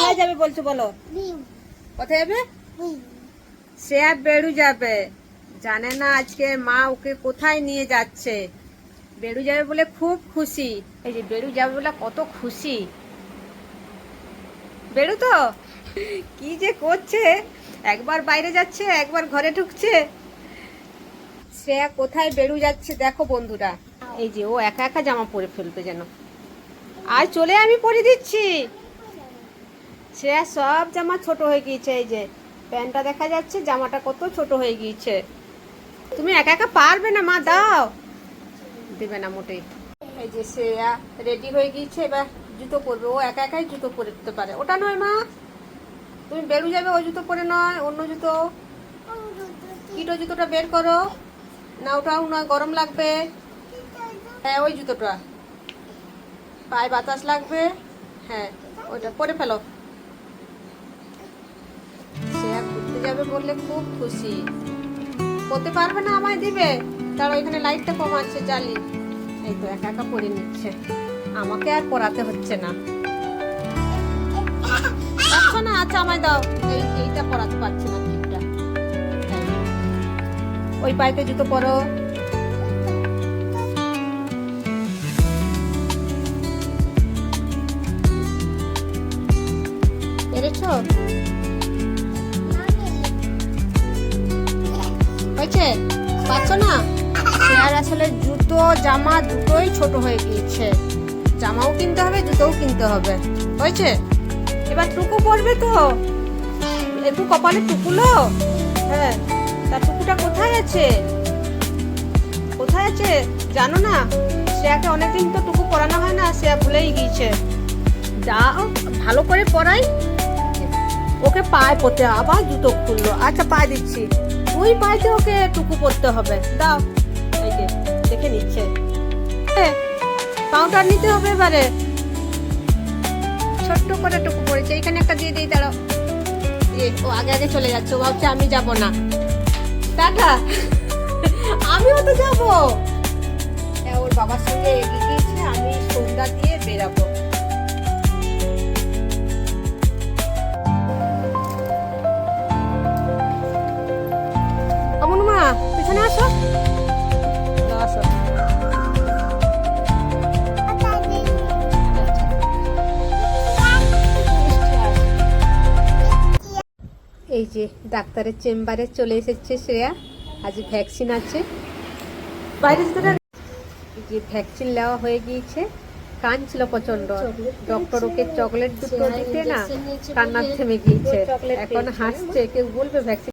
কোথায় যাবে বলছো বলো? কোথায় যাবে? শ্রেয়া বেড়ু যাবে। জানে না আজকে মা ওকে কোথায় নিয়ে যাচ্ছে। বেড়ু যাবে বলে খুব খুশি। এই যে বেড়ু যাবে বলে কত খুশি। বেড়ু তো কি যে করছে, একবার বাইরে যাচ্ছে একবার ঘরে ঢুকছে। শ্রেয়া কোথায় বেড়ু যাচ্ছে দেখো বন্ধুরা। এই যে ও একা একা জামা পরে ফেলবে যেন। আর চলে আমি পরে দিচ্ছি। শ্রেয়া সব জামা ছোট হয়ে গিয়েছে। এই যে প্যান্টটা দেখা যাচ্ছে, জামাটা কত ছোট হয়ে গিয়েছে। তুমি একা একা পারবে না মা, দাও। দেবে না মোটেই। এই যে শ্রেয়া রেডি হয়ে গিয়েছে, এবার জুতো পরবে। ও একা একাই জুতো পরতে পারে। ওটা নয় মা, তুমি বেরু যাবে ওই জুতো পরে নয়, অন্য জুতো। কিটো জুতোটা বের করো না, ওটাও নয়, গরম লাগবে। হ্যাঁ ওই জুতোটা, পায়ে বাতাস লাগবে। হ্যাঁ ওইটা পরে ফেলো। শ্রেয়া ঘুরতে যাবে বললে খুব খুশি। করতে পারবে না, আমায় দিবে। তার ওইখানে লাইটটা কম আছে, জ্বালি। এই তো একা একা পরে নিচ্ছে, আমাকে আর পরাতে হচ্ছে না। পারছো না? আচ্ছা আমায় দাও। এইটা পরাতে পারছি না, ঠিকটা। ওই পায়েতে জুতো পরো। পেরেছো? হয়েছে? পারছো না? শ্রেয়ার আসলে জুতো জামা দুটোই ছোট হয়ে গিয়েছে। জামাও কিনতে হবে, জুতোও কিনতে হবে। হয়েছে? এবার টুকু পরবে তো। একটু কপালে টুকুলো। হ্যাঁ, তার টুকুটা কোথায় আছে? কোথায় আছে জানো না? শ্রেয়াকে অনেকদিন তো টুকু পরানো হয় না, শ্রেয়া ভুলেই গিয়েছে। যাও ভালো করে পরাই। ওকে পায়ে পরতে, আবার জুতো খুললো। আচ্ছা পায়ে দিচ্ছি, দুই পায়েতে ওকে টুকু পরতে হবে। দাও। এই যে দেখে নিচ্ছে, পাউডার নিতে হবে এবারে। ছোট্ট করে টুকু পড়েছে, এখানে একটা দিয়ে দিই, দাঁড়াও। ও আগে আগে চলে যাচ্ছে, ও ভাবছে আমি যাব না। টাটা। আমিও তো যাবো। ওর বাবার সঙ্গে এগিয়ে গিয়েছে, আমি সন্ধ্যা দিয়ে বেরাবো। মা পিছনে আসো, আসো। এই যে ডাক্তারের চেম্বারে চলে এসেছে শ্রেয়া। আজ ভ্যাকসিন আছে বাইরে। যে ভ্যাকসিন নেওয়া হয়ে গিয়েছে। কাঁদছিল প্রচন্ড। ডক্টর ওকে চকলেট দুটো দিতে না কান্না থেমে গিয়েছে। এখন হাসছে। কেউ বলবে ভ্যাকসিন